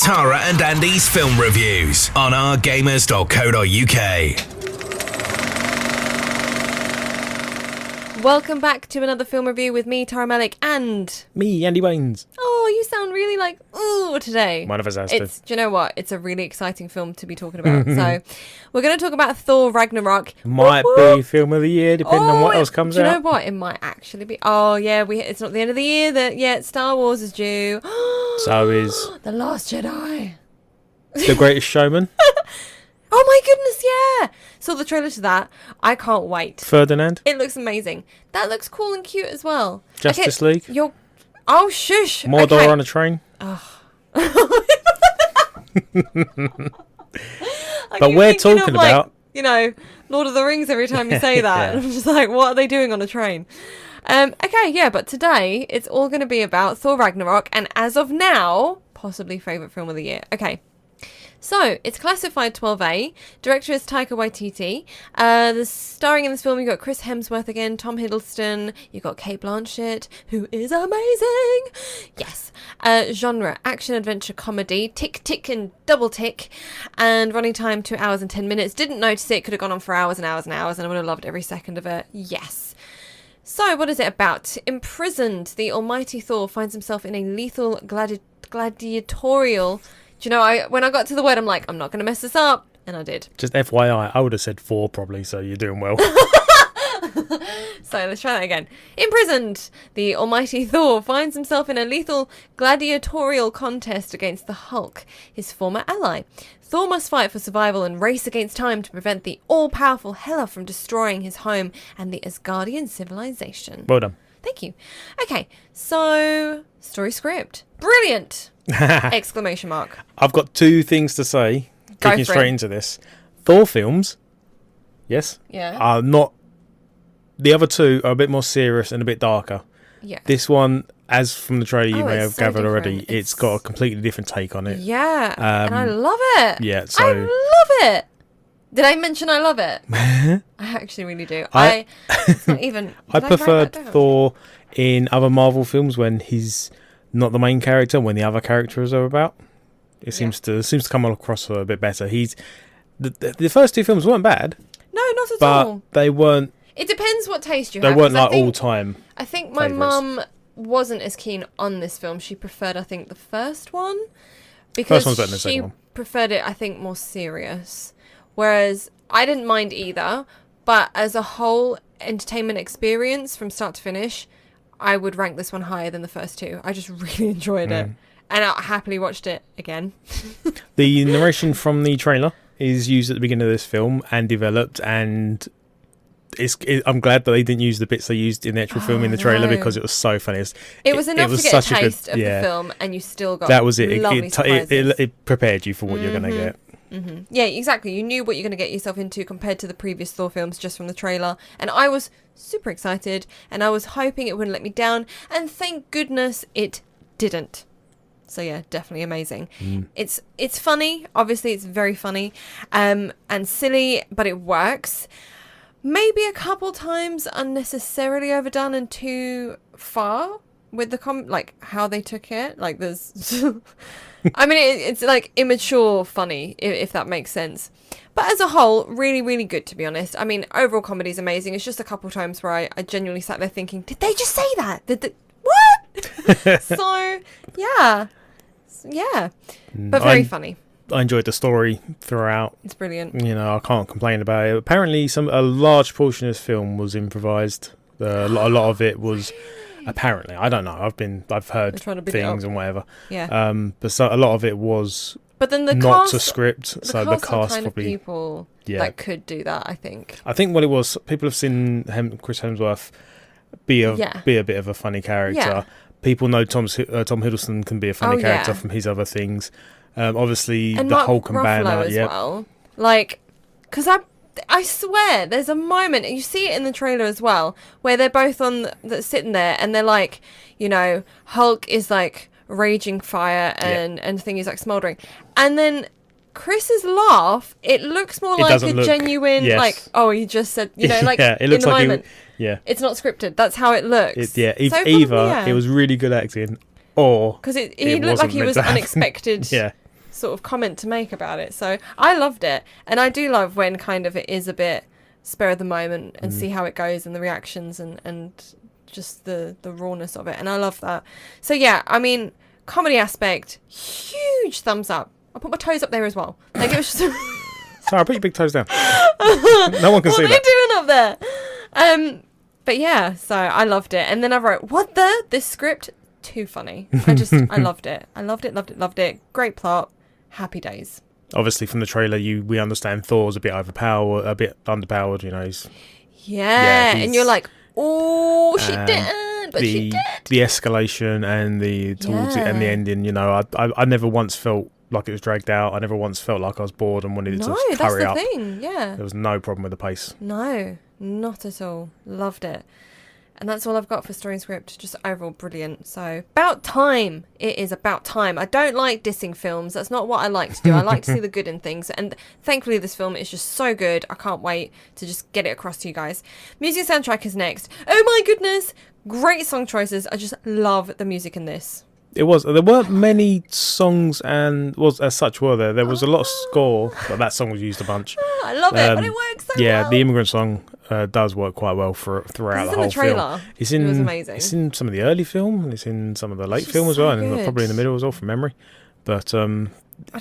Tara and Andy's film reviews on OurGamers.co.uk. Welcome back to another film review with me, Tara Malik, and... me, Andy Waynes. Oh, you sound really like, ooh, today. One of us has to. Do you know what? It's a really exciting film to be talking about. So, we're going to talk about Thor Ragnarok. Might be film of the year, depending on what else comes out. Do you know what? It might actually be. Oh, yeah, it's not the end of the year yet. Star Wars is due. So is... The Last Jedi. The Greatest Showman. Oh my goodness, yeah! Saw the trailer to that. I can't wait. Ferdinand. It looks amazing. That looks cool and cute as well. Justice League. Oh, shush. Mordor on a train. Oh. But we're talking about... Lord of the Rings every time you say that. Yeah. I'm just like, what are they doing on a train? But today it's all going to be about Thor Ragnarok, and as of now, possibly favourite film of the year. Okay. So, it's classified 12A. Director is Taika Waititi. Starring in this film, you've got Chris Hemsworth again, Tom Hiddleston, you've got Cate Blanchett, who is amazing. Yes. Genre, action, adventure, comedy, tick, tick, and double tick. And running time, 2 hours and 10 minutes. Didn't notice it. Could have gone on for hours and hours and hours, and I would have loved every second of it. Yes. So, what is it about? Imprisoned, the almighty Thor finds himself in a lethal gladiatorial... Do you know, when I got to the word, I'm like, I'm not going to mess this up. And I did. Just FYI, I would have said 4 probably, so you're doing well. So let's try that again. Imprisoned, the almighty Thor finds himself in a lethal gladiatorial contest against the Hulk, his former ally. Thor must fight for survival and race against time to prevent the all-powerful Hela from destroying his home and the Asgardian civilization. Well done. Thank you. Okay, so story script. Brilliant! Exclamation mark. I've got 2 things to say. Kicking straight into this. Thor films, yes, are not... The other 2 are a bit more serious and a bit darker. Yeah. This one, as from the trailer you may have gathered already, it's got a completely different take on it. Yeah, and I love it. Yeah, so... I love it. Did I mention I love it? I actually really do. It's not even... I preferred Thor in other Marvel films when he's not the main character, when the other characters are about. It seems to come across a bit better. The first 2 films weren't bad. No, not at all. But they weren't... It depends what taste you have. They weren't like all-time I think my mum wasn't as keen on this film. She preferred, I think, the first one. Because first one's better than the second one. She preferred it, I think, more serious. Whereas I didn't mind either. But as a whole entertainment experience from start to finish, I would rank this one higher than the first 2. I just really enjoyed it. And I happily watched it again. The narration from the trailer is used at the beginning of this film and developed, and I'm glad that they didn't use the bits they used in the actual film in the trailer because it was so funny. It was enough to get a taste of the film, and you still got lovely surprises. It prepared you for what you're going to get. Mm-hmm. Yeah, exactly. You knew what you're going to get yourself into compared to the previous Thor films just from the trailer. And I was super excited, and I was hoping it wouldn't let me down. And thank goodness it didn't. So yeah, definitely amazing. It's funny. Obviously, it's very funny and silly, but it works. Maybe a couple times unnecessarily overdone and too far with the how they took it. Like there's... I mean, it's like immature funny, if that makes sense. But as a whole, really, really good, to be honest. I mean, overall comedy is amazing. It's just a couple times where I genuinely sat there thinking, did they just say that? What? So, yeah. But very funny. I enjoyed the story throughout. It's brilliant. I can't complain about it. Apparently, a large portion of this film was improvised. A lot of it was... Apparently, I don't know. I've heard things and whatever. Yeah. But a lot of it was. But then the not cast, to script. So the cast kind probably of people that could do that. I think. I think what it was. People have seen Chris Hemsworth be a bit of a funny character. Yeah. People know Tom Hiddleston can be a funny character from his other things. Obviously, and the Mark Hulk and Banner as well. Because I swear, there's a moment, and you see it in the trailer as well, where they're both sitting there, and they're like, Hulk is like raging fire, and thing is like smouldering, and then Chris's laugh, it looks more like a genuine, he just said, it looks in the moment. It's not scripted. That's how it looks. Either it was really good acting, or because he looked like he was unexpected. sort of comment to make about it. So I loved it. And I do love when kind of it is a bit spur of the moment and see how it goes and the reactions and just the rawness of it. And I love that. So yeah, I mean, comedy aspect, huge thumbs up. I'll put my toes up there as well. Like it was just... Sorry, put your big toes down. No one can see that. What are you doing up there? But yeah, so I loved it. And then I wrote, this script, too funny. I loved it. I loved it. Great plot. Happy days. Obviously, from the trailer, we understand Thor's a bit underpowered, you know. And you're like, oh, she didn't, but she did. The escalation and the ending, you know, I never once felt like it was dragged out. I never once felt like I was bored and wanted it to hurry up. No, that's the thing, yeah. There was no problem with the pace. No, not at all. Loved it. And that's all I've got for story and script. Just overall brilliant. So, about time. It is about time. I don't like dissing films. That's not what I like to do. I like to see the good in things. And thankfully, this film is just so good. I can't wait to just get it across to you guys. Music soundtrack is next. Oh my goodness. Great song choices. I just love the music in this. There weren't many songs as such, were there? There was a lot of score, but that song was used a bunch. I love it, but it works so well. Yeah, the immigrant song does work quite well throughout the whole film. It was amazing. It's in some of the early film, and it's in some of the late film as well, and probably in the middle as well from memory. But I don't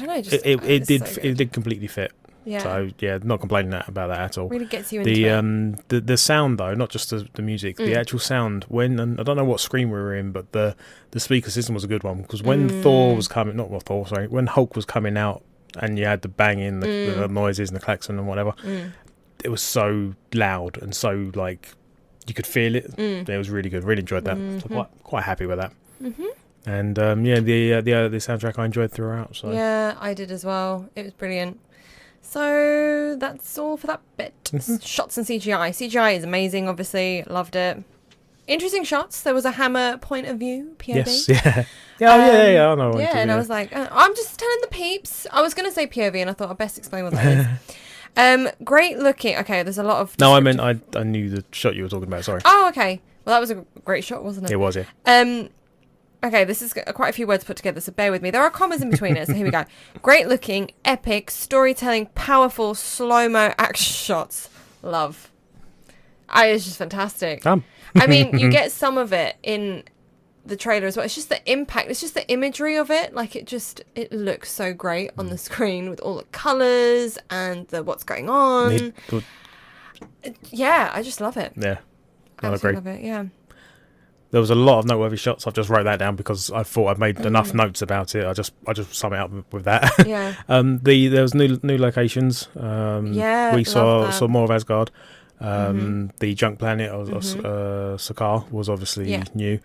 know, it did completely fit. Yeah. So yeah, not complaining about that at all. Really gets you into it. The sound though, not just the music, the actual sound. And I don't know what screen we were in, but the speaker system was a good one because when when Hulk was coming out and you had the banging, the noises and the klaxon and whatever, it was so loud and so like you could feel it. It was really good. Really enjoyed that. So quite happy with that. And the soundtrack I enjoyed throughout. So yeah, I did as well. It was brilliant. So that's all for that bit. Shots and CGI. CGI is amazing, obviously. Loved it. Interesting shots. There was a Hammer point of view, POV. Yes, yeah. Yeah, I know. Yeah, and I was like, I'm just telling the peeps. I was going to say POV, and I thought I'd best explain what that is. Great looking. Okay, there's a lot of... No, I meant I knew the shot you were talking about, sorry. Oh, okay. Well, that was a great shot, wasn't it? It was, yeah. Okay, this is quite a few words put together, so bear with me. There are commas in between it, so here we go. Great looking, epic, storytelling, powerful, slow-mo action shots. Love. It's just fantastic. I mean, you get some of it in the trailer as well. It's just the impact. It's just the imagery of it. Like, it looks so great on the screen with all the colours and what's going on. Yeah, I just love it. Yeah, I absolutely love it, yeah. There was a lot of noteworthy shots. I've just wrote that down because I thought I'd made enough notes about it. I just sum it up with that. Yeah. There was new locations. We saw more of Asgard. The junk planet of Sakaar was obviously new.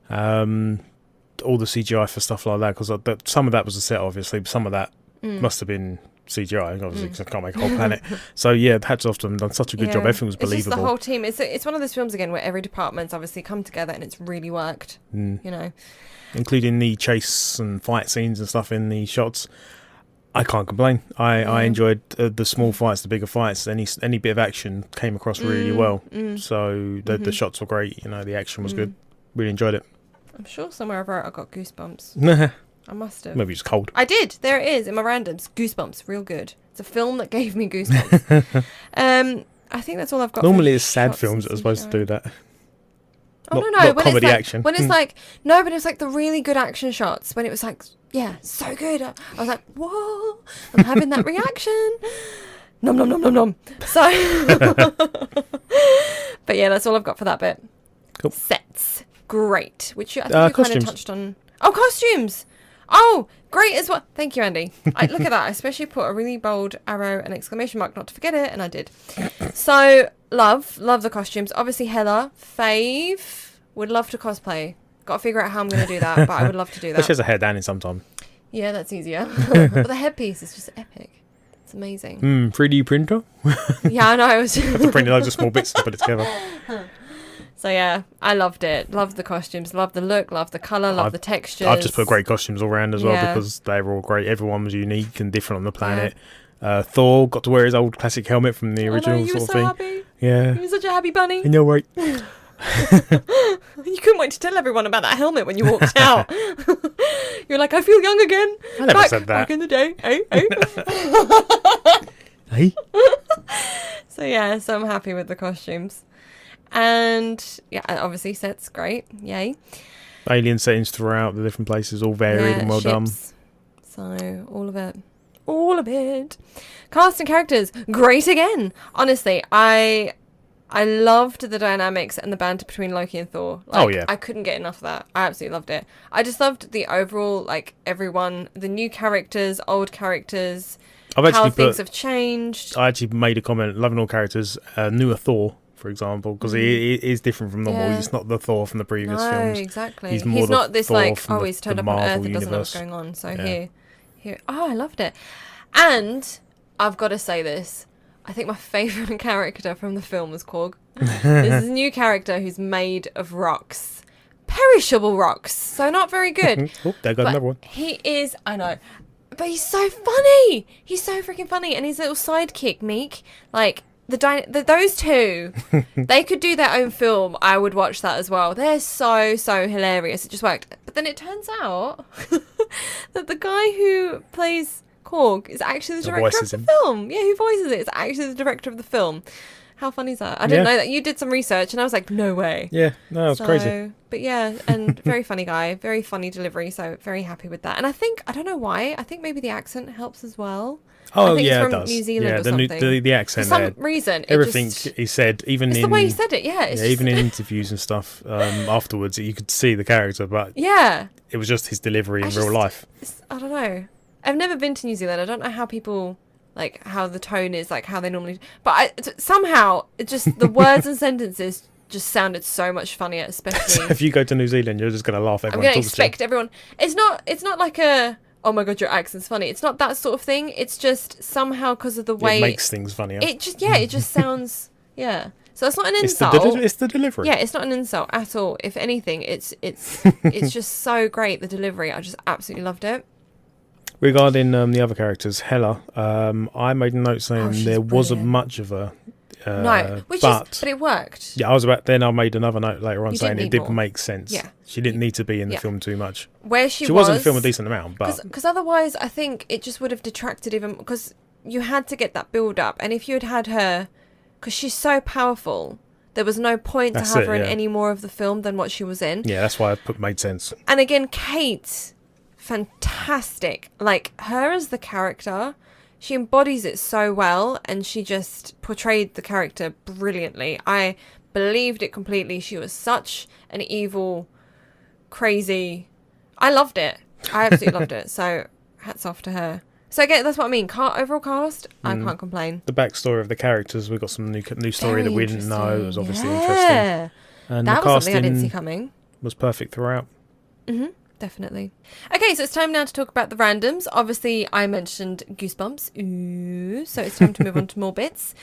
All the CGI for stuff like that, because some of that was a set, obviously, but some of that must have been CGI, obviously, because I can't make a whole planet. So yeah, hats off to them. Done such a good job. Everything was believable. It's just the whole team. It's one of those films again where every department's obviously come together and it's really worked. You know, including the chase and fight scenes and stuff in the shots. I can't complain. I enjoyed the small fights, the bigger fights. Any bit of action came across really well. So the shots were great. You know, the action was good. Really enjoyed it. I'm sure somewhere I wrote I got goosebumps. I must have. Maybe it's cold. I did. There it is in my randoms. Goosebumps. Real good. It's a film that gave me goosebumps. I think that's all I've got. Normally it's sad films that are supposed to do that. Oh, not, no. Not when comedy it's like, action. When it's like, no, but it's like the really good action shots. When it was like, yeah, so good. I was like, whoa, I'm having that reaction. Nom, nom, nom, nom, nom. So, but yeah, that's all I've got for that bit. Cool. Sets. Great. Which I think you kind of touched on. Oh, costumes. Oh, great as well. Thank you, Andy. Look at that. I especially put a really bold arrow and exclamation mark not to forget it, and I did. So, love the costumes. Obviously, Hela, fave, would love to cosplay. Got to figure out how I'm going to do that, but I would love to do that. She has a hair down in sometime. Yeah, that's easier. But the headpiece is just epic. It's amazing. 3D printer? Yeah, I know. I was have to print loads of small bits and put it together. So yeah, I loved it. Loved the costumes, loved the look, loved the colour, loved the textures. I've just put great costumes all around as well because they were all great. Everyone was unique and different on the planet. Thor got to wear his old classic helmet from the original sort of thing. Happy. Yeah. He was such a happy bunny. I know, right? You couldn't wait to tell everyone about that helmet when you walked out. You're like, I feel young again. I never said that. Back in the day. Hey. So I'm happy with the costumes. And yeah, obviously sets great. Yay. Alien settings throughout the different places, all varied and well done. So all of it. Cast and characters, great again. Honestly, I loved the dynamics and the banter between Loki and Thor. I couldn't get enough of that. I absolutely loved it. I just loved the overall, everyone, the new characters, old characters, how things have changed. I actually made a comment, loving all characters, newer Thor, for example, because he is different from normal. Yeah. He's not the Thor from the previous films. Exactly. He's not this Thor he's turned up on Earth and doesn't know what's going on. So here. Oh, I loved it. And I've got to say this. I think my favourite character from the film was Korg. This is a new character who's made of rocks. Perishable rocks. So not very good. There goes another one. He is, I know. But he's so funny. He's so freaking funny. And his little sidekick, Meek, those two, they could do their own film. I would watch that as well. They're so hilarious. It just worked. But then it turns out that the guy who plays Korg is actually the director of the film. Yeah, who voices it is actually the director of the film. How funny is that? I didn't know that. You did some research and I was like, no way. Yeah, no, it was crazy. But yeah, and very funny guy, very funny delivery, so very happy with that. And I don't know why, I think maybe the accent helps as well. Oh, I think yeah, it's from it does. New Zealand or something. The accent. For some reason. Everything he said, even it's the way he said it, yeah. Even in interviews and stuff afterwards, you could see the character, but it was just his delivery in real life. I don't know. I've never been to New Zealand. I don't know how people, how the tone is, how they normally... But somehow, it just the words and sentences just sounded so much funnier, especially... If you go to New Zealand, you're just going to laugh. I'm going to expect everyone... It's not like a... Oh my god, your accent's funny. It's not that sort of thing. It's just somehow because of the way... It makes things funnier. It just sounds... Yeah. So it's not an insult. It's the delivery. Yeah, it's not an insult at all. If anything, it's just so great, the delivery. I just absolutely loved it. Regarding the other characters, Hela, I made a note saying there wasn't much of her. But it worked. Yeah, I made another note later on saying it didn't make sense. Yeah. She didn't need to be in the film too much. Where she was in the film a decent amount, but... Because otherwise, I think it just would have detracted even... Because you had to get that build-up, and if you had her... Because she's so powerful, there was no point to have her in any more of the film than what she was in. Yeah, that's why it made sense. And again, Cate, fantastic. Her as the character... She embodies it so well, and she just portrayed the character brilliantly. I believed it completely. She was such an evil, crazy... I loved it. I absolutely loved it. So, hats off to her. So, again, that's what I mean. Overall cast, I can't complain. The backstory of the characters, we got some new story that we didn't know. It was obviously interesting. And that was something I didn't see coming. Was perfect throughout. Mm-hmm. Definitely. Okay, so it's time now to talk about the randoms. Obviously, I mentioned Goosebumps. Ooh, so it's time to move on to more bits.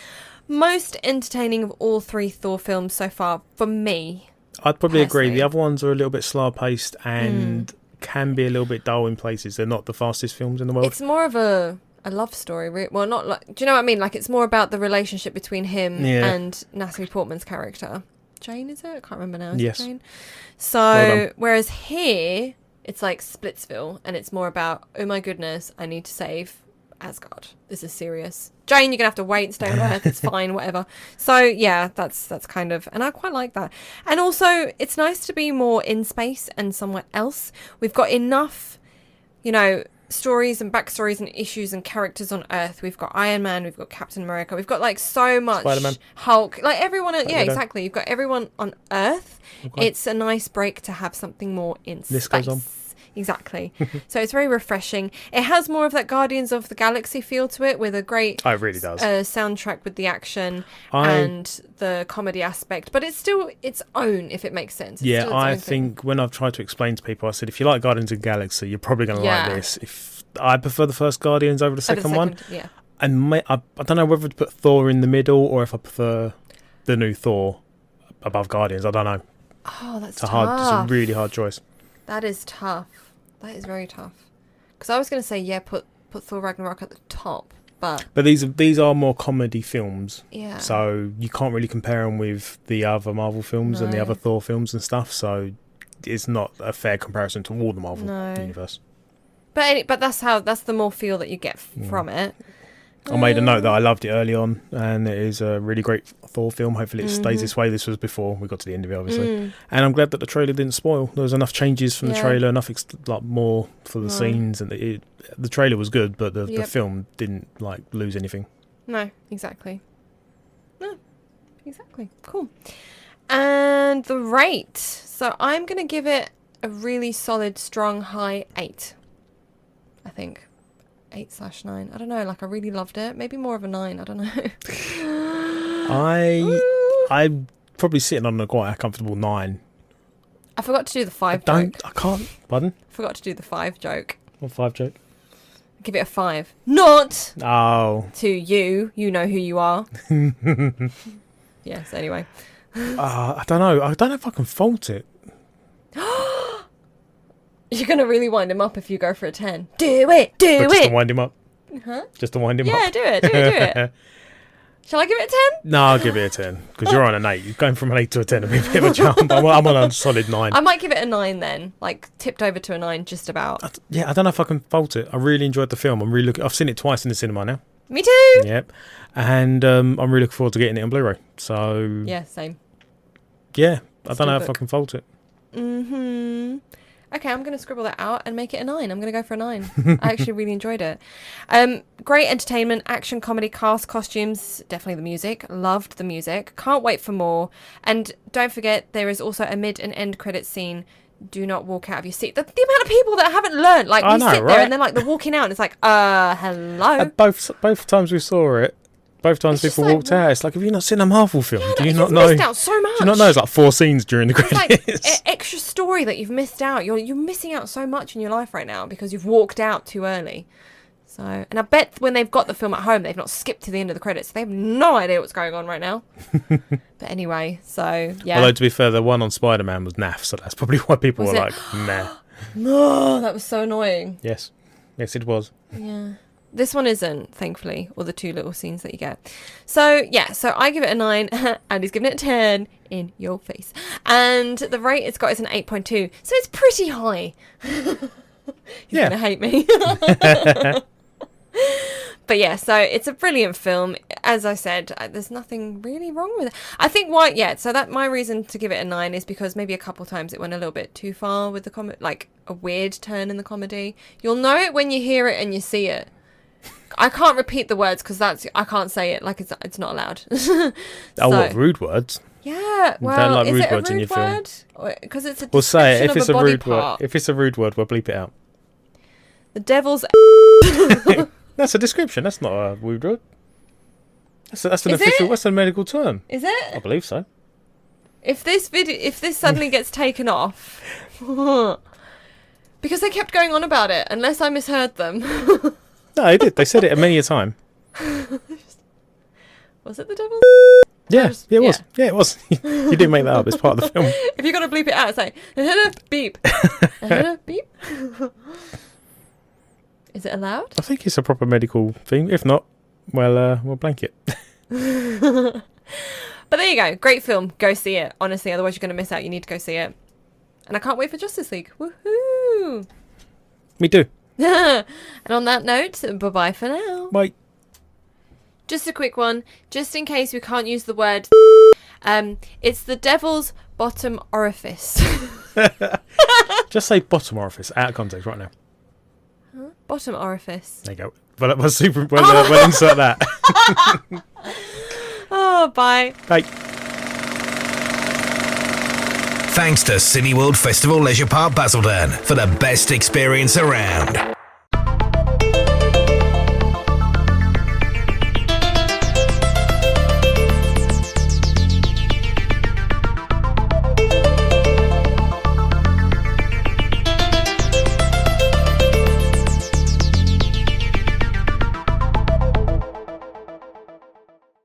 Most entertaining of all three Thor films so far, for me. I'd probably agree. The other ones are a little bit slower-paced and can be a little bit dull in places. They're not the fastest films in the world. It's more of a love story. Well, not like... Do you know what I mean? It's more about the relationship between him and Natalie Portman's character. Jane, is it? I can't remember now. Is it Jane? So, whereas here... It's like Splitsville, and it's more about, oh my goodness, I need to save Asgard. This is serious. Jane, you're going to have to wait and stay on Earth. It's fine, whatever. So, yeah, that's kind of... And I quite like that. And also, it's nice to be more in space and somewhere else. We've got enough, stories and backstories and issues and characters on Earth. We've got Iron Man, we've got Captain America, we've got so much Spider-Man. Hulk, everyone. Yeah, exactly. You've got everyone on Earth. Okay. It's a nice break to have something more in space. Goes on. Exactly. So it's very refreshing. It has more of that Guardians of the Galaxy feel to it, with a great it really does. Soundtrack with the action and the comedy aspect, but it's still its own, if it makes sense. I think when I've tried to explain to people, I said, if you like Guardians of the Galaxy, you're probably going to like this. If I prefer the first Guardians over the second one. Yeah. And I don't know whether to put Thor in the middle or if I prefer the new Thor above Guardians. I don't know. Oh, that's tough. It's a really hard choice. That is tough. That is very tough. Because I was going to say, put Thor Ragnarok at the top. But these are more comedy films. Yeah. So you can't really compare them with the other Marvel films and the other Thor films and stuff. So it's not a fair comparison to all the Marvel universe. But that's the more feel that you get from it. I made a note that I loved it early on, and it is a really great Thor film. Hopefully it stays this way. This was before we got to the end of it, obviously. And I'm glad that the trailer didn't spoil. There was enough changes from the trailer, enough like more for the scenes, and the trailer was good, but the film didn't like lose anything. No, exactly. Cool. And the rate. So I'm going to give it a really solid, strong, high 8. I think. 8/9. I don't know. Like, I really loved it. Maybe more of a 9. I don't know. I'm probably sitting on quite a comfortable 9. I forgot to do the 5 joke. I can't. Pardon? Forgot to do the 5 joke. What 5 joke? Give it a 5. Not. Oh. To you. You know who you are. Yes. Anyway. I don't know. I don't know if I can fault it. You're going to really wind him up if you go for a 10. Do it! Just to wind him up? Huh? Just to wind him up? Yeah, do it. Shall I give it a 10? No, I'll give it a 10. Because you're on an 8. You're going from an 8 to a 10 would be a bit of a jump. I'm on a solid 9. I might give it a 9 then. Like, tipped over to a 9 just about. I don't know if I can fault it. I really enjoyed the film. I've seen it twice in the cinema now. Me too! Yep. And I'm really looking forward to getting it on Blu-ray. So... Yeah, same. Yeah. I don't know if I can fault it. Okay, I'm going to scribble that out and make it a 9. I'm going to go for a 9. I actually really enjoyed it. Great entertainment, action, comedy, cast, costumes, definitely the music. Loved the music. Can't wait for more. And don't forget, there is also a mid and end credit scene. Do not walk out of your seat. The amount of people that haven't learned, like, you sit there and then, like, they're walking out and it's like, hello. Both times we saw it, both times people walked out. It's like, have you not seen a Marvel film? Do you not know? Missed out so much. Do you not know it's like 4 scenes during the credits? It's like extra story that you've missed out. You're missing out so much in your life right now because you've walked out too early. So, and I bet when they've got the film at home, they've not skipped to the end of the credits. They have no idea what's going on right now. But anyway, so yeah. Although to be fair, the one on Spider-Man was naff, so that's probably why people were like, meh. No, that was so annoying. Yes, it was. Yeah. This one isn't, thankfully, or the 2 little scenes that you get. So, yeah, so I give it a 9, and he's giving it a 10 in your face. And the rate it's got is an 8.2, so it's pretty high. He's going to hate me. But yeah, so it's a brilliant film. As I said, there's nothing really wrong with it. I think so that my reason to give it a 9 is because maybe a couple times it went a little bit too far with the like a weird turn in the comedy. You'll know it when you hear it and you see it. I can't repeat the words because I can't say it. Like it's not allowed. What rude words? Yeah, well, don't like is rude it a words rude in your word? film? Because it's a We'll say it if it's a rude part. word. If it's a rude word, we'll bleep it out. The devil's. That's a description. That's not a rude word. That's an official. That's a medical term. Is it? I believe so. If this suddenly gets taken off, because they kept going on about it, unless I misheard them. No, they did. They said it many a time. Was it the devil? Yeah, it was. Yeah, it was. You didn't make that up. It's part of the film. If you're going to bleep it out, it's like, beep. Beep. Is it allowed? I think it's a proper medical thing. If not, we'll blank it. But there you go. Great film. Go see it. Honestly, otherwise you're going to miss out. You need to go see it. And I can't wait for Justice League. Woohoo! Me too. And on that note, bye-bye for now. Bye. Just a quick one, just in case we can't use the word it's the devil's bottom orifice. Just say bottom orifice, out of context right now. Huh? Bottom orifice. There you go. Well, we'll insert that. Oh, bye. Bye. Thanks to Cineworld Festival Leisure Park Basildon for the best experience around.